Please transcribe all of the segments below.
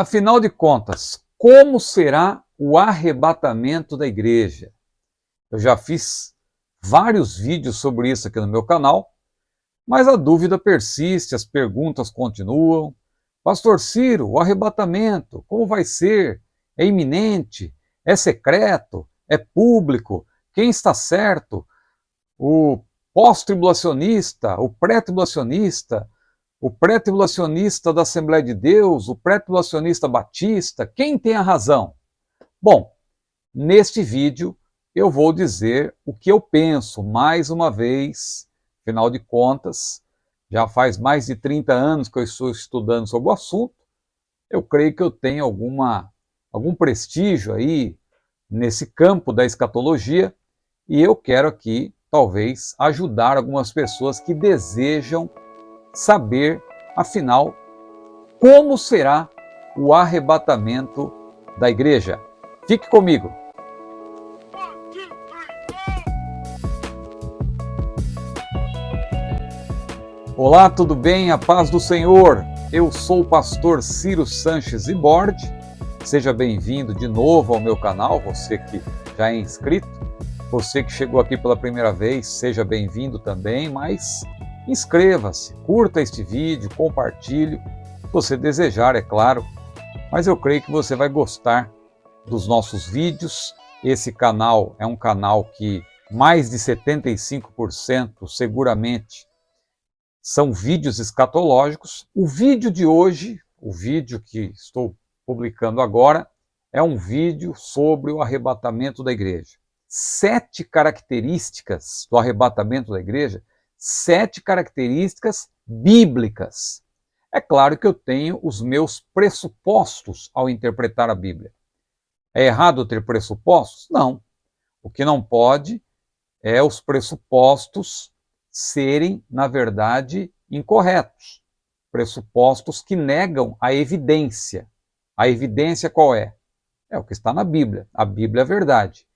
Afinal de contas, como será o arrebatamento da igreja? Eu já fiz vários vídeos sobre isso aqui no meu canal, mas a dúvida persiste, as perguntas continuam. Pastor Ciro, o arrebatamento, como vai ser? É iminente? É secreto? É público? Quem está certo? O pós-tribulacionista? O pré-tribulacionista? O pré-tribulacionista da Assembleia de Deus? O pré-tribulacionista batista? Quem tem a razão? Bom, neste vídeo eu vou dizer o que eu penso mais uma vez. Afinal de contas, já faz mais de 30 anos que eu estou estudando sobre o assunto. Eu creio que eu tenho algum prestígio aí nesse campo da escatologia e eu quero aqui, talvez, ajudar algumas pessoas que desejam saber, afinal, como será o arrebatamento da igreja. Fique comigo! Olá, tudo bem? A paz do Senhor! Eu sou o pastor Ciro Sanches Iborde. Seja bem-vindo de novo ao meu canal, você que já é inscrito. Você que chegou aqui pela primeira vez, seja bem-vindo também, mas inscreva-se, curta este vídeo, compartilhe, se você desejar, é claro. Mas eu creio que você vai gostar dos nossos vídeos. Esse canal é um canal que mais de 75% seguramente são vídeos escatológicos. O vídeo de hoje, o vídeo que estou publicando agora, é um vídeo sobre o arrebatamento da igreja. 7 características do arrebatamento da igreja, 7 características bíblicas. É claro que eu tenho os meus pressupostos ao interpretar a Bíblia. É errado ter pressupostos? Não. O que não pode é os pressupostos serem, na verdade, incorretos. Pressupostos que negam a evidência. A evidência qual é? É o que está na Bíblia. A Bíblia é a verdade.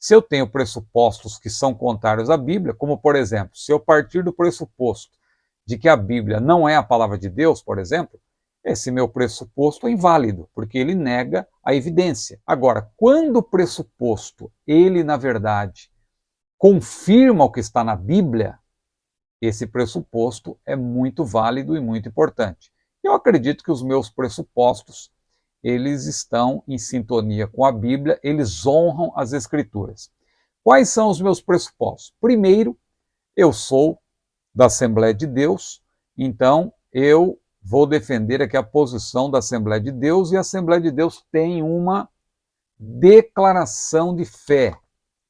Se eu tenho pressupostos que são contrários à Bíblia, como, por exemplo, se eu partir do pressuposto de que a Bíblia não é a palavra de Deus, por exemplo, esse meu pressuposto é inválido, porque ele nega a evidência. Agora, quando o pressuposto, ele, na verdade, confirma o que está na Bíblia, esse pressuposto é muito válido e muito importante. Eu acredito que os meus pressupostos, eles estão em sintonia com a Bíblia, eles honram as Escrituras. Quais são os meus pressupostos? Primeiro, eu sou da Assembleia de Deus, então eu vou defender aqui a posição da Assembleia de Deus, e a Assembleia de Deus tem uma declaração de fé.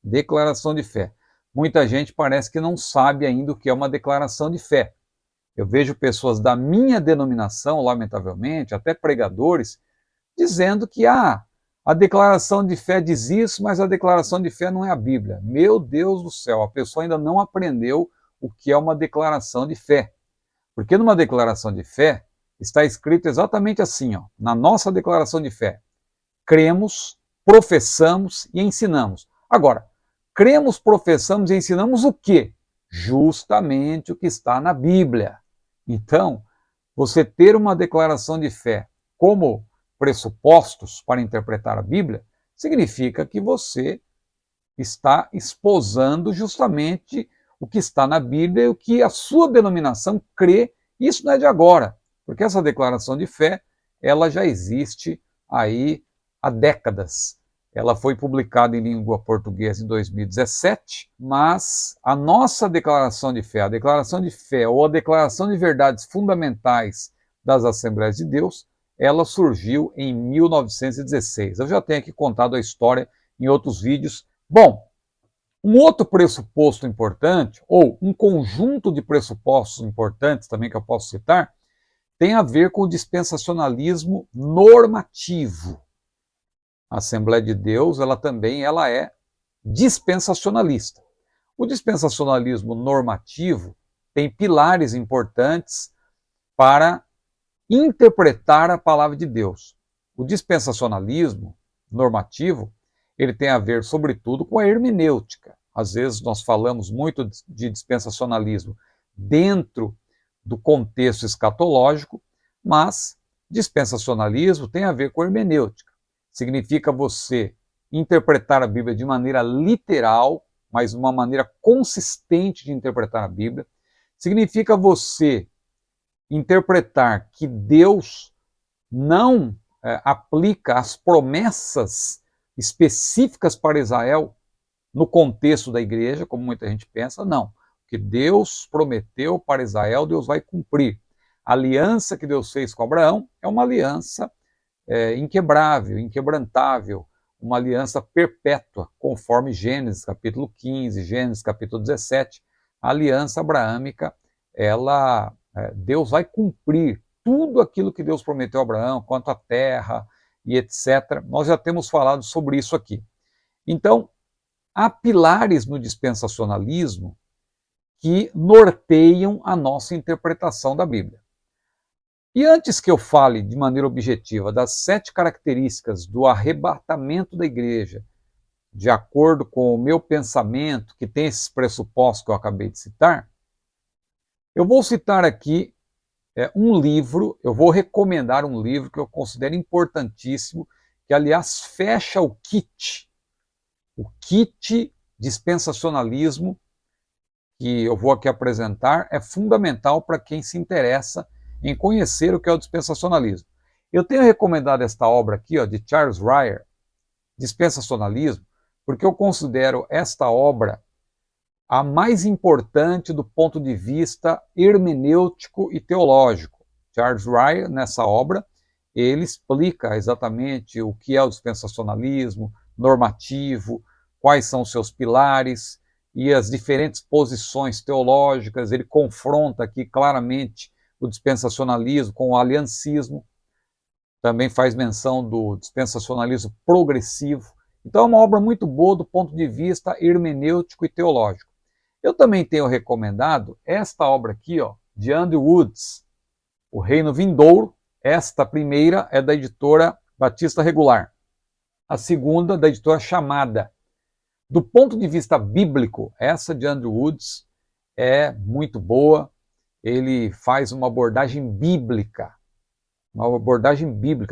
Declaração de fé. Muita gente parece que não sabe ainda o que é uma declaração de fé. Eu vejo pessoas da minha denominação, lamentavelmente, até pregadores, dizendo que a declaração de fé diz isso, mas a declaração de fé não é a Bíblia. Meu Deus do céu, a pessoa ainda não aprendeu o que é uma declaração de fé. Porque numa declaração de fé está escrito exatamente assim, ó, na nossa declaração de fé: cremos, professamos e ensinamos. Agora, cremos, professamos e ensinamos o quê? Justamente o que está na Bíblia. Então, você ter uma declaração de fé como pressupostos para interpretar a Bíblia, significa que você está esposando justamente o que está na Bíblia e o que a sua denominação crê. Isso não é de agora, porque essa declaração de fé, ela já existe aí há décadas. Ela foi publicada em língua portuguesa em 2017, mas a nossa declaração de fé, a declaração de fé ou a declaração de verdades fundamentais das Assembleias de Deus, ela surgiu em 1916. Eu já tenho aqui contado a história em outros vídeos. Bom, um outro pressuposto importante, ou um conjunto de pressupostos importantes também que eu posso citar, tem a ver com o dispensacionalismo normativo. A Assembleia de Deus, ela é dispensacionalista. O dispensacionalismo normativo tem pilares importantes para interpretar a palavra de Deus. O dispensacionalismo normativo, ele tem a ver, sobretudo, com a hermenêutica. Às vezes nós falamos muito de dispensacionalismo dentro do contexto escatológico, mas Dispensacionalismo tem a ver com hermenêutica. Significa você interpretar a Bíblia de maneira literal, mas uma maneira consistente de interpretar a Bíblia. Significa você interpretar que Deus não aplica as promessas específicas para Israel no contexto da igreja, como muita gente pensa, não. O que Deus prometeu para Israel, Deus vai cumprir. A aliança que Deus fez com Abraão é uma aliança inquebrável, inquebrantável, uma aliança perpétua, conforme Gênesis capítulo 15, Gênesis capítulo 17. A aliança abraâmica, Deus vai cumprir tudo aquilo que Deus prometeu a Abraão, quanto à terra e etc. Nós já temos falado sobre isso aqui. Então, há pilares no dispensacionalismo que norteiam a nossa interpretação da Bíblia. E antes que eu fale de maneira objetiva das 7 características do arrebatamento da igreja, de acordo com o meu pensamento, que tem esses pressupostos que eu acabei de citar, eu vou citar aqui um livro, eu vou recomendar um livro que eu considero importantíssimo, que aliás fecha o kit dispensacionalismo, que eu vou aqui apresentar, é fundamental para quem se interessa em conhecer o que é o dispensacionalismo. Eu tenho recomendado esta obra aqui, de Charles Ryrie, Dispensacionalismo, porque eu considero esta obra a mais importante do ponto de vista hermenêutico e teológico. Charles Ryrie, nessa obra, ele explica exatamente o que é o dispensacionalismo normativo, quais são os seus pilares e as diferentes posições teológicas. Ele confronta aqui claramente o dispensacionalismo com o aliancismo, também faz menção do dispensacionalismo progressivo. Então é uma obra muito boa do ponto de vista hermenêutico e teológico. Eu também tenho recomendado esta obra aqui, de Andrew Woods, O Reino Vindouro. Esta primeira é da editora Batista Regular. A segunda, da editora Chamada. Do ponto de vista bíblico, essa de Andrew Woods é muito boa. Ele faz uma abordagem bíblica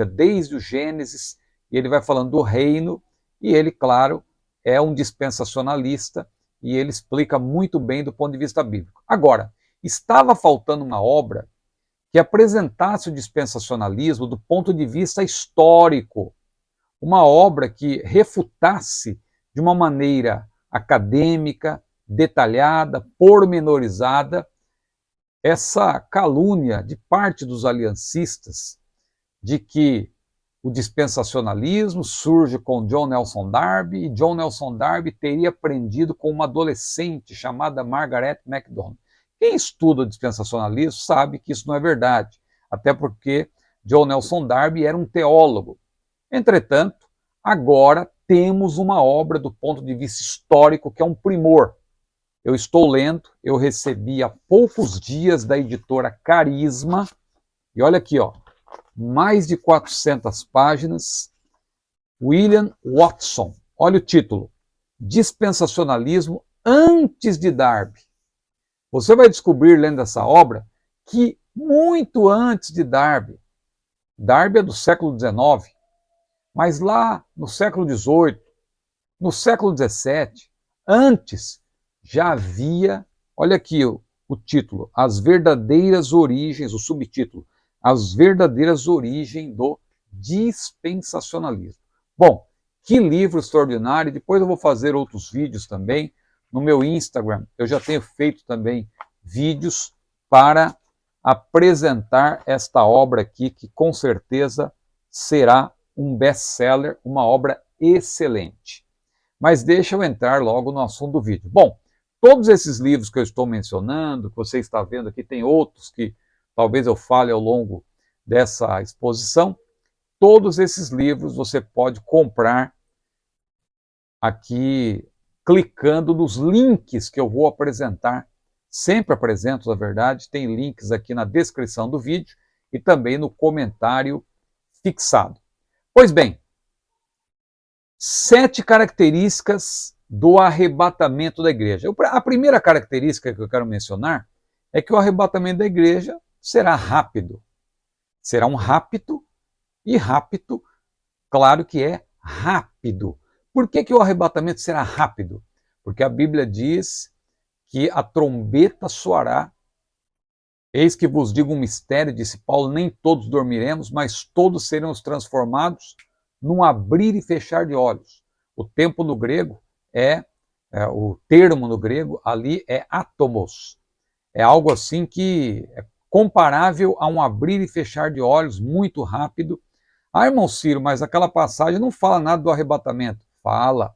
desde o Gênesis, e ele vai falando do reino, e ele, claro, é um dispensacionalista, e ele explica muito bem do ponto de vista bíblico. Agora, estava faltando uma obra que apresentasse o dispensacionalismo do ponto de vista histórico, uma obra que refutasse de uma maneira acadêmica, detalhada, pormenorizada, essa calúnia de parte dos aliancistas de que o dispensacionalismo surge com John Nelson Darby, e John Nelson Darby teria aprendido com uma adolescente chamada Margaret MacDonald. Quem estuda o dispensacionalismo sabe que isso não é verdade, até porque John Nelson Darby era um teólogo. Entretanto, agora temos uma obra do ponto de vista histórico que é um primor. Eu estou lendo, eu recebi há poucos dias da editora Carisma, e olha aqui, mais de 400 páginas, William Watson. Olha o título, Dispensacionalismo antes de Darby. Você vai descobrir, lendo essa obra, que muito antes de Darby é do século XIX, mas lá no século XVIII, no século XVII, antes, já havia, olha aqui o título, As Verdadeiras Origens, o subtítulo, As Verdadeiras Origens do Dispensacionalismo. Bom, que livro extraordinário, depois eu vou fazer outros vídeos também, no meu Instagram eu já tenho feito também vídeos para apresentar esta obra aqui, que com certeza será um best-seller, uma obra excelente. Mas deixa eu entrar logo no assunto do vídeo. Bom, todos esses livros que eu estou mencionando, que você está vendo aqui, tem outros que talvez eu fale ao longo dessa exposição. Todos esses livros você pode comprar aqui, clicando nos links que eu vou apresentar. Sempre apresento, na verdade, tem links aqui na descrição do vídeo e também no comentário fixado. Pois bem, 7 características do arrebatamento da igreja. A primeira característica que eu quero mencionar é que o arrebatamento da igreja será rápido. Será um rapto, e rapto, claro que é rápido. Por que o arrebatamento será rápido? Porque a Bíblia diz que a trombeta soará. Eis que vos digo um mistério, disse Paulo, nem todos dormiremos, mas todos seremos transformados num abrir e fechar de olhos. O tempo no grego o termo no grego ali é átomos. É algo assim que é comparável a um abrir e fechar de olhos muito rápido. Ah, irmão Ciro, mas aquela passagem não fala nada do arrebatamento. Fala.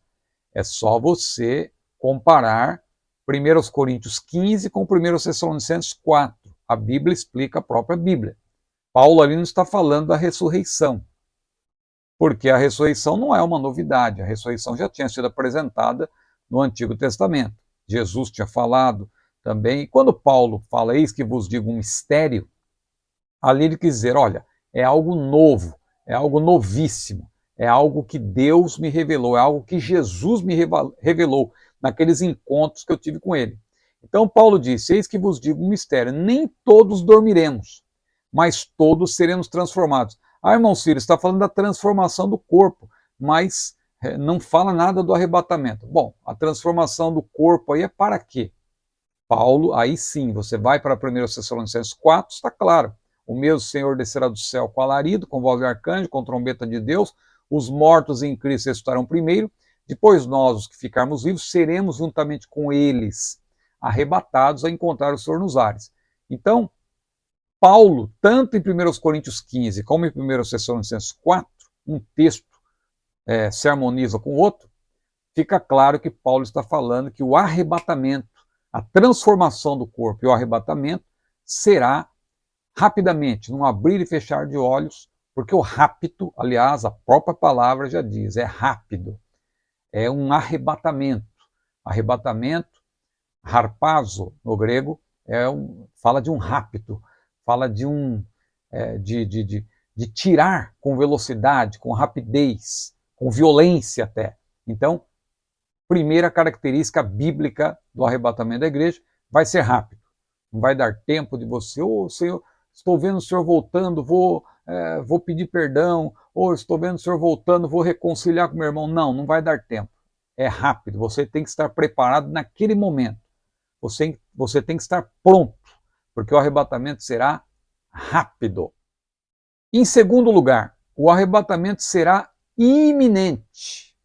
É só você comparar 1 Coríntios 15 com 1 Tessalonicenses 4. A Bíblia explica a própria Bíblia. Paulo ali não está falando da ressurreição, porque a ressurreição não é uma novidade. A ressurreição já tinha sido apresentada no Antigo Testamento. Jesus tinha falado também. E quando Paulo fala, eis que vos digo um mistério, ali ele quis dizer, olha, é algo novo, é algo novíssimo, é algo que Deus me revelou, é algo que Jesus me revelou naqueles encontros que eu tive com ele. Então Paulo disse, eis que vos digo um mistério, nem todos dormiremos, mas todos seremos transformados. Ah, irmão Ciro, está falando da transformação do corpo, mas não fala nada do arrebatamento. Bom, a transformação do corpo aí é para quê? Paulo, aí sim, você vai para 1 Tessalonicenses 4, está claro. O mesmo Senhor descerá do céu com alarido, com voz de arcanjo, com trombeta de Deus. Os mortos em Cristo ressuscitarão primeiro. Depois nós, os que ficarmos vivos, seremos juntamente com eles arrebatados a encontrar o Senhor nos ares. Então, Paulo, tanto em 1 Coríntios 15 como em 1 Tessalonicenses 4, um texto se harmoniza com o outro, fica claro que Paulo está falando que o arrebatamento, a transformação do corpo e o arrebatamento será rapidamente, num abrir e fechar de olhos, porque o rapto, aliás, a própria palavra já diz, é rápido, é um arrebatamento. Arrebatamento, harpazo no grego, fala de um rapto, fala de de tirar com velocidade, com rapidez, com violência até. Então, primeira característica bíblica do arrebatamento da igreja vai ser rápido. Não vai dar tempo de você, Senhor, estou vendo o Senhor voltando, vou pedir perdão, estou vendo o Senhor voltando, vou reconciliar com meu irmão. Não, não vai dar tempo. É rápido, você tem que estar preparado naquele momento. Você tem que estar pronto, porque o arrebatamento será rápido. Em segundo lugar, o arrebatamento será iminente.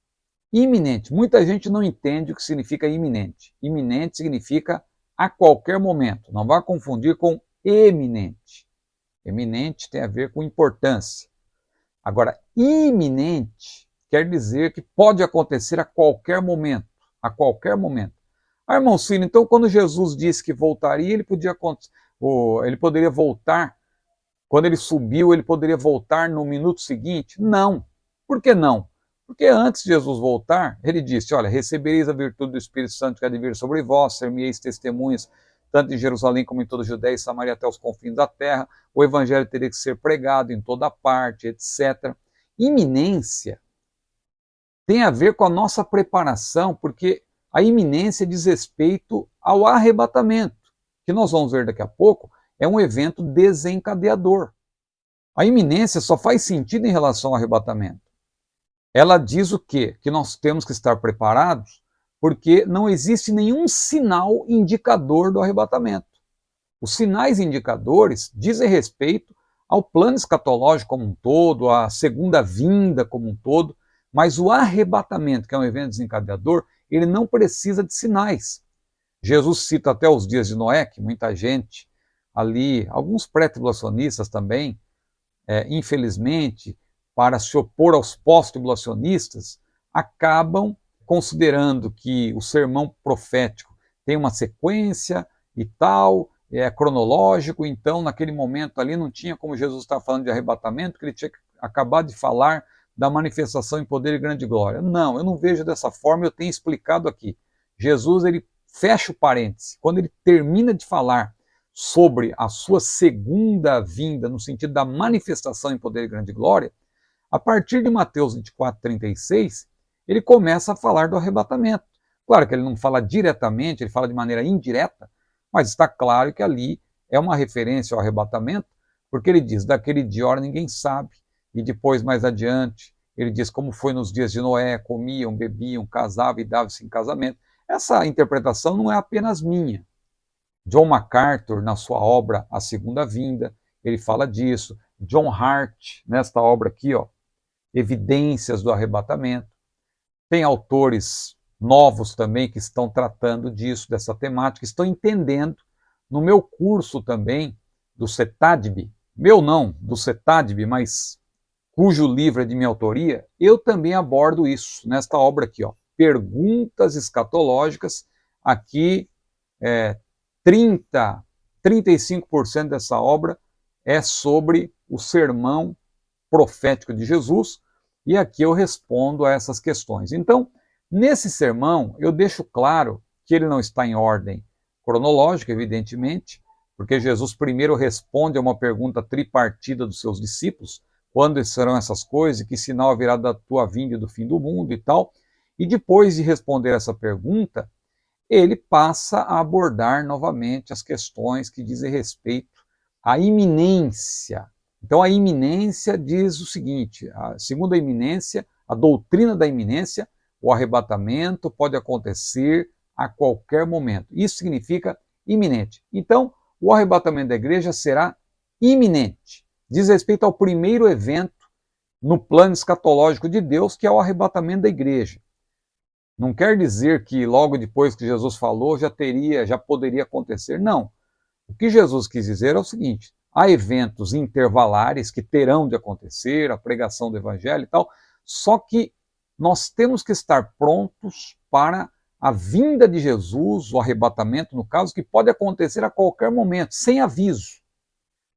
Iminente. Muita gente não entende o que significa iminente. Iminente significa a qualquer momento. Não vá confundir com eminente. Eminente tem a ver com importância. Agora, iminente quer dizer que pode acontecer a qualquer momento. A qualquer momento. Ah, irmão Ciro, então quando Jesus disse que voltaria, ele poderia voltar, quando ele subiu, ele poderia voltar no minuto seguinte? Não. Por que não? Porque antes de Jesus voltar, ele disse, olha, recebereis a virtude do Espírito Santo que há de vir sobre vós, ser-me-eis testemunhas, tanto em Jerusalém como em toda a Judéia e Samaria até os confins da terra, o evangelho teria que ser pregado em toda parte, etc. Iminência tem a ver com a nossa preparação, porque a iminência diz respeito ao arrebatamento, que nós vamos ver daqui a pouco, é um evento desencadeador. A iminência só faz sentido em relação ao arrebatamento. Ela diz o quê? Que nós temos que estar preparados, porque não existe nenhum sinal indicador do arrebatamento. Os sinais indicadores dizem respeito ao plano escatológico como um todo, à segunda vinda como um todo, mas o arrebatamento, que é um evento desencadeador, ele não precisa de sinais. Jesus cita até os dias de Noé, que muita gente ali, alguns pré-tribulacionistas também, infelizmente, para se opor aos pós-tribulacionistas, acabam considerando que o sermão profético tem uma sequência e tal, é cronológico, então naquele momento ali não tinha como Jesus estar falando de arrebatamento, porque ele tinha acabado de falar da manifestação em poder e grande glória. Não, eu não vejo dessa forma, eu tenho explicado aqui. Jesus, ele fecha o parêntese, quando ele termina de falar sobre a sua segunda vinda, no sentido da manifestação em poder e grande glória, a partir de Mateus 24, 36, ele começa a falar do arrebatamento. Claro que ele não fala diretamente, ele fala de maneira indireta, mas está claro que ali é uma referência ao arrebatamento, Porque ele diz, daquele dia, hora ninguém sabe, e depois, mais adiante, ele diz como foi nos dias de Noé, comiam, bebiam, casavam e davam-se em casamento. Essa interpretação não é apenas minha. John MacArthur, na sua obra A Segunda Vinda, ele fala disso. John Hart, nesta obra aqui, ó, Evidências do Arrebatamento. Tem autores novos também que estão tratando disso, dessa temática, estão entendendo. No meu curso também, do CETADB, meu não, do CETADB, mas cujo livro é de minha autoria, eu também abordo isso, nesta obra aqui, ó, Perguntas Escatológicas. Aqui, 35% dessa obra é sobre o sermão profético de Jesus, e aqui eu respondo a essas questões. Então, nesse sermão, eu deixo claro que ele não está em ordem cronológica, evidentemente, porque Jesus primeiro responde a uma pergunta tripartida dos seus discípulos: quando serão essas coisas, e que sinal haverá da tua vinda e do fim do mundo e tal. E depois de responder essa pergunta, ele passa a abordar novamente as questões que dizem respeito à iminência. Então a iminência diz o seguinte, segundo a iminência, a doutrina da iminência, o arrebatamento pode acontecer a qualquer momento. Isso significa iminente. Então, o arrebatamento da igreja será iminente. Diz respeito ao primeiro evento no plano escatológico de Deus, que é o arrebatamento da igreja. Não quer dizer que logo depois que Jesus falou já poderia acontecer. Não. O que Jesus quis dizer é o seguinte: há eventos intervalares que terão de acontecer, a pregação do evangelho e tal, só que nós temos que estar prontos para a vinda de Jesus, o arrebatamento, no caso, que pode acontecer a qualquer momento, sem aviso.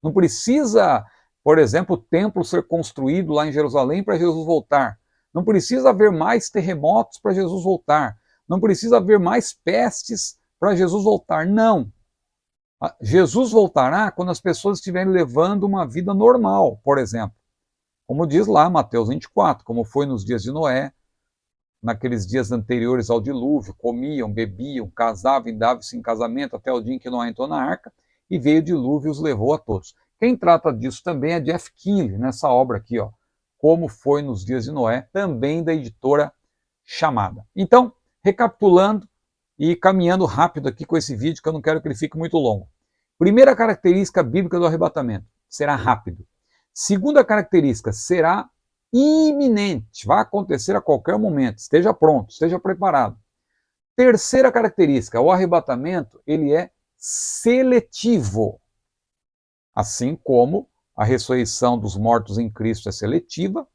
Não precisa, por exemplo, o templo ser construído lá em Jerusalém para Jesus voltar. Não precisa haver mais terremotos para Jesus voltar. Não precisa haver mais pestes para Jesus voltar. Não. Jesus voltará quando as pessoas estiverem levando uma vida normal, por exemplo. Como diz lá Mateus 24, como foi nos dias de Noé, naqueles dias anteriores ao dilúvio, comiam, bebiam, casavam e davam-se em casamento até o dia em que Noé entrou na arca, e veio o dilúvio e os levou a todos. Quem trata disso também é Jeff Keely, nessa obra aqui, ó, Como Foi nos Dias de Noé, também da editora Chamada. Então, recapitulando e caminhando rápido aqui com esse vídeo, que eu não quero que ele fique muito longo. Primeira característica bíblica do arrebatamento: será rápido. Segunda característica: será iminente, vai acontecer a qualquer momento. Esteja pronto, esteja preparado. Terceira característica: o arrebatamento ele é seletivo. Assim como a ressurreição dos mortos em Cristo é seletiva,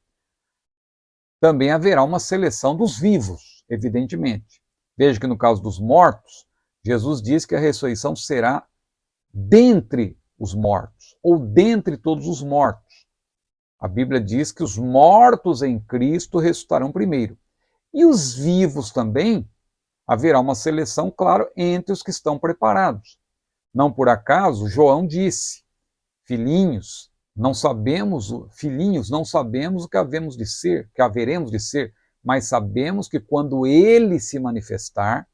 também haverá uma seleção dos vivos, evidentemente. Veja que no caso dos mortos, Jesus diz que a ressurreição será dentre os mortos, ou dentre todos os mortos. A Bíblia diz que os mortos em Cristo ressuscitarão primeiro. E os vivos também, haverá uma seleção, claro, entre os que estão preparados. Não por acaso, João disse: filhinhos, não sabemos o que haveremos de ser, mas sabemos que quando ele se manifestar,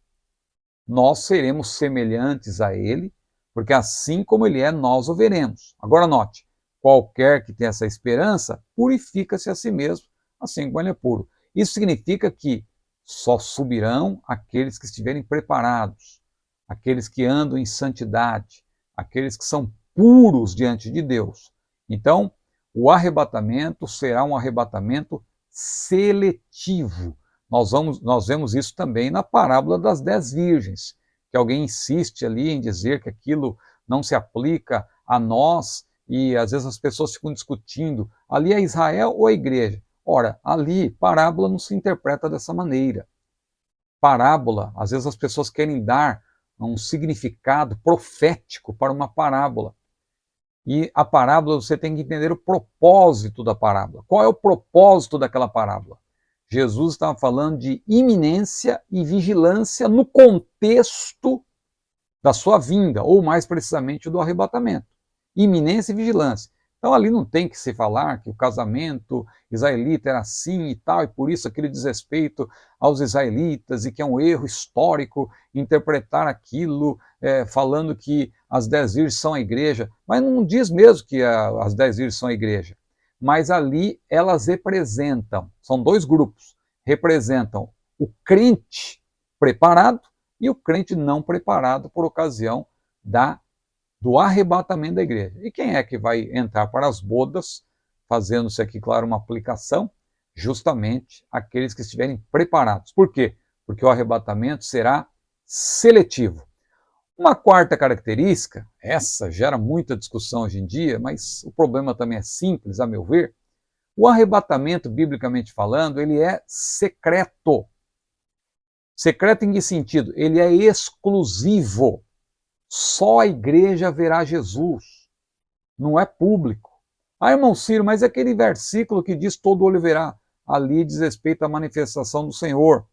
nós seremos semelhantes a ele, porque assim como ele é, nós o veremos. Agora note, qualquer que tenha essa esperança, purifica-se a si mesmo, assim como ele é puro. Isso significa que só subirão aqueles que estiverem preparados, aqueles que andam em santidade, aqueles que são puros diante de Deus. Então, o arrebatamento será um arrebatamento seletivo. Nós vemos isso também na parábola das 10 virgens, que alguém insiste ali em dizer que aquilo não se aplica a nós, e às vezes as pessoas ficam discutindo, ali é Israel ou a igreja? Ora, ali, parábola não se interpreta dessa maneira. Parábola, às vezes as pessoas querem dar um significado profético para uma parábola. E a parábola, você tem que entender o propósito da parábola. Qual é o propósito daquela parábola? Jesus estava falando de iminência e vigilância no contexto da sua vinda, ou mais precisamente do arrebatamento. Iminência e vigilância. Então ali não tem que se falar que o casamento israelita era assim e tal, e por isso aquele desrespeito aos israelitas, e que é um erro histórico interpretar aquilo falando que as 10 virgens são a igreja, mas não diz mesmo que as 10 virgens são a igreja. Mas ali elas representam, são dois grupos, representam o crente preparado e o crente não preparado por ocasião do arrebatamento da igreja. E quem é que vai entrar para as bodas, fazendo-se aqui, claro, uma aplicação? Justamente aqueles que estiverem preparados. Por quê? Porque o arrebatamento será seletivo. Uma quarta característica, essa gera muita discussão hoje em dia, mas o problema também é simples, a meu ver. O arrebatamento, biblicamente falando, ele é secreto. Secreto em que sentido? Ele é exclusivo. Só a igreja verá Jesus. Não é público. Ah, irmão Ciro, mas aquele versículo que diz todo olho verá, ali diz respeito à manifestação do Senhor.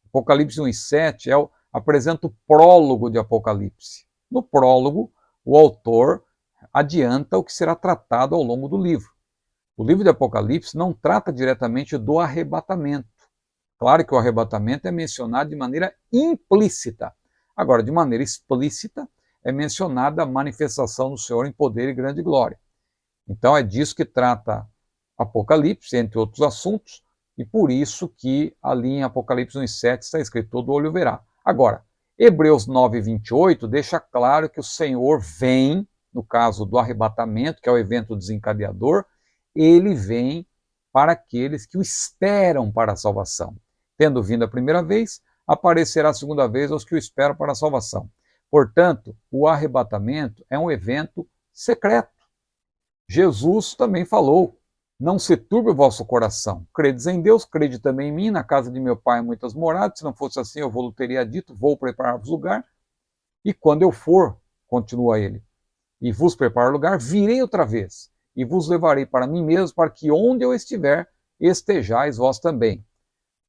Apocalipse 1:7 apresenta o prólogo de Apocalipse. No prólogo, o autor adianta o que será tratado ao longo do livro. O livro de Apocalipse não trata diretamente do arrebatamento. Claro que o arrebatamento é mencionado de maneira implícita. Agora, de maneira explícita, é mencionada a manifestação do Senhor em poder e grande glória. Então é disso que trata Apocalipse, entre outros assuntos, e por isso que ali em Apocalipse 1:7 está escrito, todo olho verá. Agora, Hebreus 9:28 deixa claro que o Senhor vem, no caso do arrebatamento, que é o evento desencadeador, ele vem para aqueles que o esperam para a salvação. Tendo vindo a primeira vez, aparecerá a segunda vez aos que o esperam para a salvação. Portanto, o arrebatamento é um evento secreto. Jesus também falou, não se turbe o vosso coração. Credes em Deus, crede também em mim, na casa de meu pai há muitas moradas, se não fosse assim eu vou teria dito, vou preparar-vos lugar, e quando eu for, continua ele, e vos preparar lugar, virei outra vez, e vos levarei para mim mesmo, para que onde eu estiver, estejais vós também.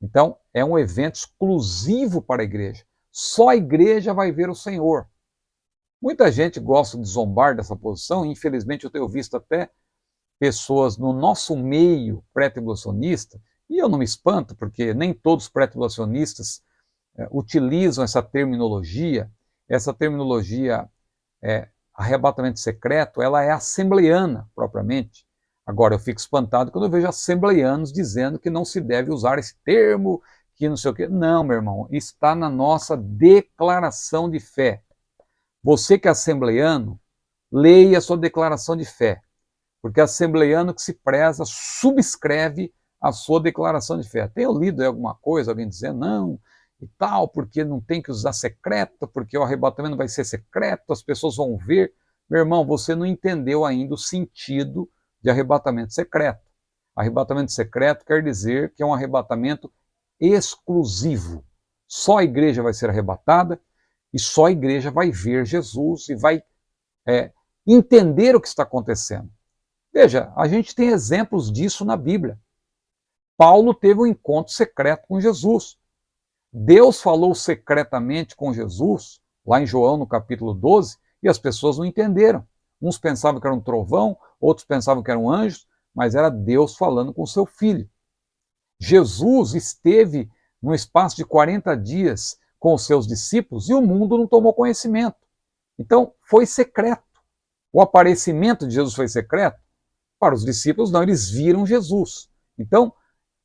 Então, é um evento exclusivo para a igreja. Só a igreja vai ver o Senhor. Muita gente gosta de zombar dessa posição, e infelizmente eu tenho visto até pessoas no nosso meio pré-tribulacionista, e eu não me espanto, porque nem todos os pré-tribulacionistas utilizam essa terminologia arrebatamento secreto, ela é assembleiana propriamente. Agora, eu fico espantado quando eu vejo assembleianos dizendo que não se deve usar esse termo, que não sei o quê. Não, meu irmão, está na nossa declaração de fé. Você que é assembleiano, leia a sua declaração de fé, porque assembleiano que se preza subscreve a sua declaração de fé. Tenho lido alguma coisa, alguém dizendo não e tal, porque não tem que usar secreto, porque o arrebatamento vai ser secreto, as pessoas vão ver. Meu irmão, você não entendeu ainda o sentido de arrebatamento secreto. Arrebatamento secreto quer dizer que é um arrebatamento exclusivo. Só a igreja vai ser arrebatada e só a igreja vai ver Jesus e vai entender o que está acontecendo. Veja, a gente tem exemplos disso na Bíblia. Paulo teve um encontro secreto com Jesus. Deus falou secretamente com Jesus, lá em João, no capítulo 12, e as pessoas não entenderam. Uns pensavam que era um trovão, outros pensavam que eram anjos, mas era Deus falando com seu filho. Jesus esteve num espaço de 40 dias com os seus discípulos e o mundo não tomou conhecimento. Então, foi secreto. O aparecimento de Jesus foi secreto? Para os discípulos, não, eles viram Jesus. Então,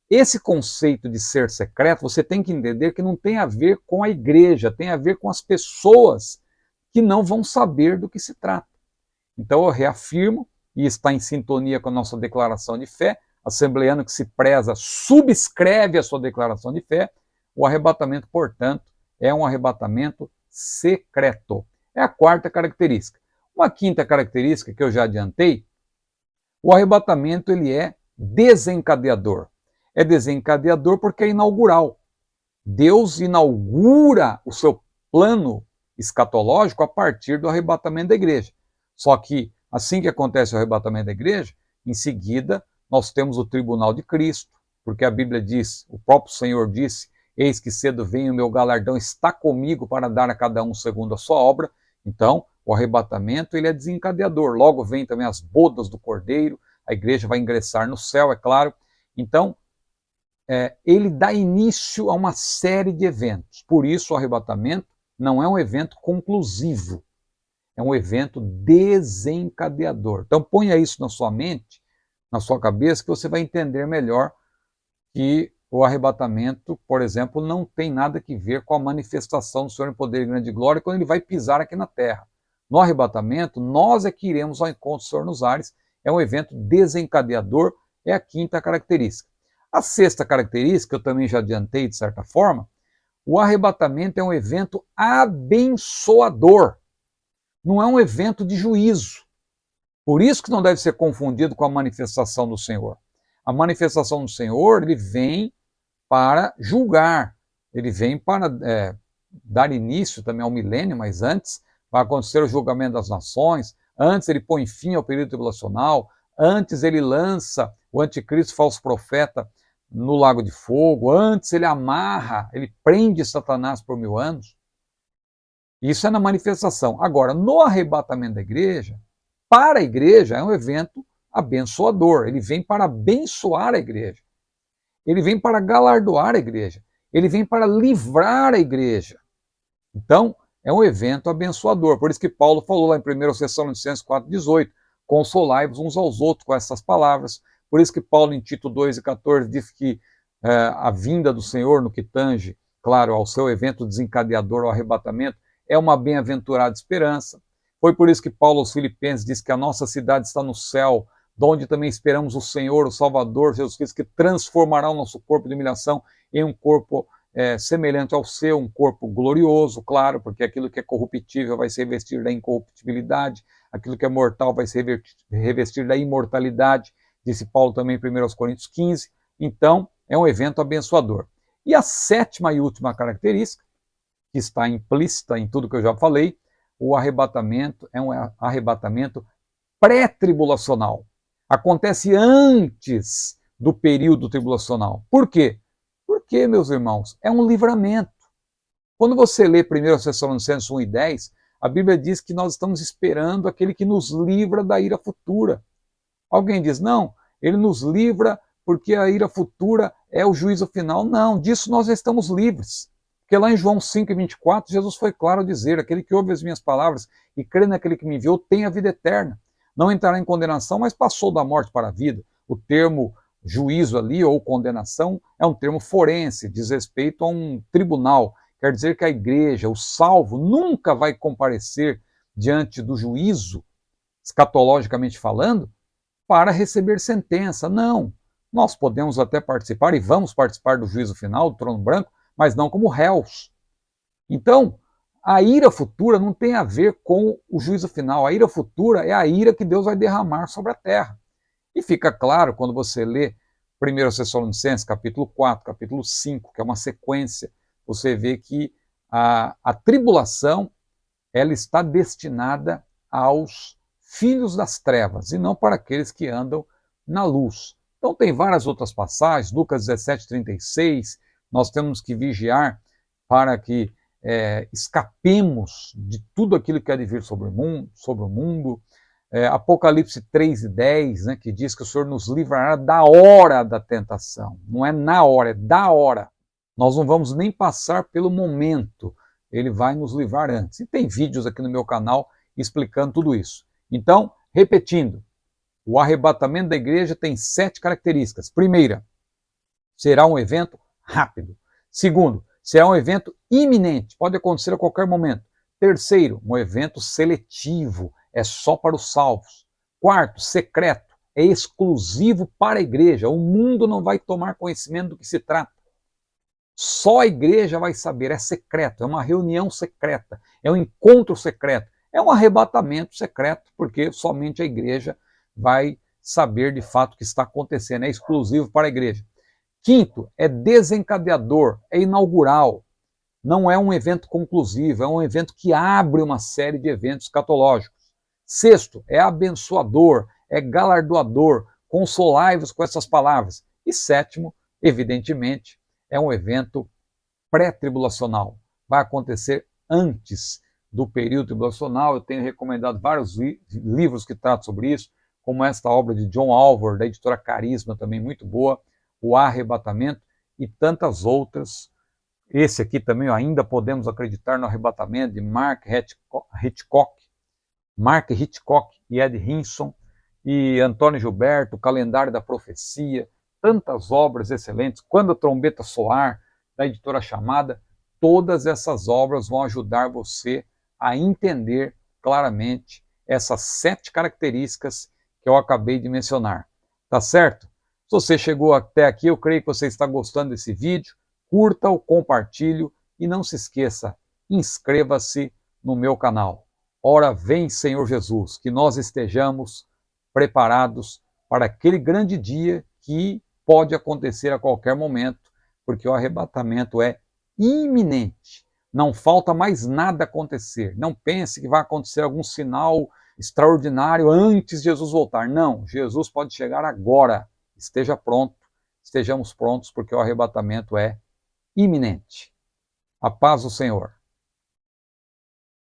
esse conceito de ser secreto, você tem que entender que não tem a ver com a igreja, tem a ver com as pessoas que não vão saber do que se trata. Então, eu reafirmo, e está em sintonia com a nossa declaração de fé, assembleiano que se preza subscreve a sua declaração de fé, o arrebatamento, portanto, é um arrebatamento secreto. É a quarta característica. Uma quinta característica que eu já adiantei, o arrebatamento ele é desencadeador. É desencadeador porque é inaugural. Deus inaugura o seu plano escatológico a partir do arrebatamento da igreja. Só que assim que acontece o arrebatamento da igreja, em seguida nós temos o tribunal de Cristo, porque a Bíblia diz, o próprio Senhor disse, eis que cedo vem o meu galardão está comigo para dar a cada um segundo a sua obra. Então, o arrebatamento ele é desencadeador. Logo vem também as bodas do Cordeiro, a igreja vai ingressar no céu, é claro. Então, ele dá início a uma série de eventos. Por isso, o arrebatamento não é um evento conclusivo, é um evento desencadeador. Então ponha isso na sua mente, na sua cabeça, que você vai entender melhor que o arrebatamento, por exemplo, não tem nada que ver com a manifestação do Senhor em poder e grande glória quando ele vai pisar aqui na terra. No arrebatamento, nós é que iremos ao encontro do Senhor nos ares, é um evento desencadeador, é a quinta característica. A sexta característica, eu também já adiantei de certa forma, o arrebatamento é um evento abençoador, não é um evento de juízo. Por isso que não deve ser confundido com a manifestação do Senhor. A manifestação do Senhor, ele vem para julgar, ele vem para dar início também ao milênio, mas antes vai acontecer o julgamento das nações, antes ele põe fim ao período tribulacional, antes ele lança o anticristo falso profeta no lago de fogo, antes ele amarra, ele prende Satanás por 1000 anos. Isso é na manifestação. Agora, no arrebatamento da igreja, para a igreja é um evento abençoador, ele vem para abençoar a igreja. Ele vem para galardoar a igreja. Ele vem para livrar a igreja. Então, é um evento abençoador. Por isso que Paulo falou lá em 1 Tessalonicenses 4,18, consolai-vos uns aos outros com essas palavras. Por isso que Paulo, em Tito 2,14, diz que a vinda do Senhor, no que tange, claro, ao seu evento desencadeador, ao arrebatamento, é uma bem-aventurada esperança. Foi por isso que Paulo aos Filipenses diz que a nossa cidade está no céu, de onde também esperamos o Senhor, o Salvador, Jesus Cristo, que transformará o nosso corpo de humilhação em um corpo semelhante ao seu, um corpo glorioso, claro, porque aquilo que é corruptível vai se revestir da incorruptibilidade, aquilo que é mortal vai se revestir da imortalidade, disse Paulo também em 1 Coríntios 15. Então, é um evento abençoador. E a sétima e última característica, que está implícita em tudo que eu já falei, o arrebatamento é um arrebatamento pré-tribulacional. Acontece antes do período tribulacional. Por quê? Porque, meus irmãos, é um livramento. Quando você lê 1 Tessalonicenses 1:10, a Bíblia diz que nós estamos esperando aquele que nos livra da ira futura. Alguém diz, não, ele nos livra porque a ira futura é o juízo final. Não, disso nós já estamos livres. Porque lá em João 5:24, Jesus foi claro a dizer, aquele que ouve as minhas palavras e crê naquele que me enviou tem a vida eterna. Não entrará em condenação, mas passou da morte para a vida. O termo juízo ali, ou condenação, é um termo forense, diz respeito a um tribunal. Quer dizer que a igreja, o salvo, nunca vai comparecer diante do juízo, escatologicamente falando, para receber sentença. Não. Nós podemos até participar e vamos participar do juízo final, do trono branco, mas não como réus. Então, a ira futura não tem a ver com o juízo final. A ira futura é a ira que Deus vai derramar sobre a terra. E fica claro quando você lê 1 Tessalonicenses, capítulo 4, capítulo 5, que é uma sequência, você vê que a tribulação ela está destinada aos filhos das trevas e não para aqueles que andam na luz. Então tem várias outras passagens, Lucas 17:36, nós temos que vigiar para que escapemos de tudo aquilo que há de vir sobre o mundo. Apocalipse 3:10, né, que diz que o Senhor nos livrará da hora da tentação. Não é na hora, é da hora. Nós não vamos nem passar pelo momento. Ele vai nos livrar antes. E tem vídeos aqui no meu canal explicando tudo isso. Então, repetindo, o arrebatamento da igreja tem 7 características. Primeira, será um evento rápido. Segundo, será um evento iminente, pode acontecer a qualquer momento. Terceiro, um evento seletivo, é só para os salvos. Quarto, secreto, é exclusivo para a igreja. O mundo não vai tomar conhecimento do que se trata. Só a igreja vai saber, é secreto, é uma reunião secreta, é um encontro secreto, é um arrebatamento secreto, porque somente a igreja vai saber de fato o que está acontecendo, é exclusivo para a igreja. Quinto, é desencadeador, é inaugural, não é um evento conclusivo, é um evento que abre uma série de eventos escatológicos. Sexto, é abençoador, é galardoador, consolai-vos com essas palavras. E sétimo, evidentemente, é um evento pré-tribulacional, vai acontecer antes do período tribulacional. Eu tenho recomendado vários livros que tratam sobre isso, como esta obra de John Alvord, da editora Carisma, também muito boa, O Arrebatamento, e tantas outras Esse aqui também, ainda podemos acreditar no arrebatamento, de Mark Hitchcock e Ed Hinson, e Antônio Gilberto, o Calendário da Profecia, tantas obras excelentes, Quando a Trombeta Soar, da editora Chamada. Todas essas obras vão ajudar você a entender claramente essas 7 características que eu acabei de mencionar. Tá certo? Se você chegou até aqui, eu creio que você está gostando desse vídeo. Curta-o, compartilhe e não se esqueça, inscreva-se no meu canal. Ora vem, Senhor Jesus, que nós estejamos preparados para aquele grande dia que pode acontecer a qualquer momento, porque o arrebatamento é iminente. Não falta mais nada acontecer. Não pense que vai acontecer algum sinal extraordinário antes de Jesus voltar. Não, Jesus pode chegar agora. Esteja pronto, estejamos prontos, porque o arrebatamento é iminente. A paz do Senhor.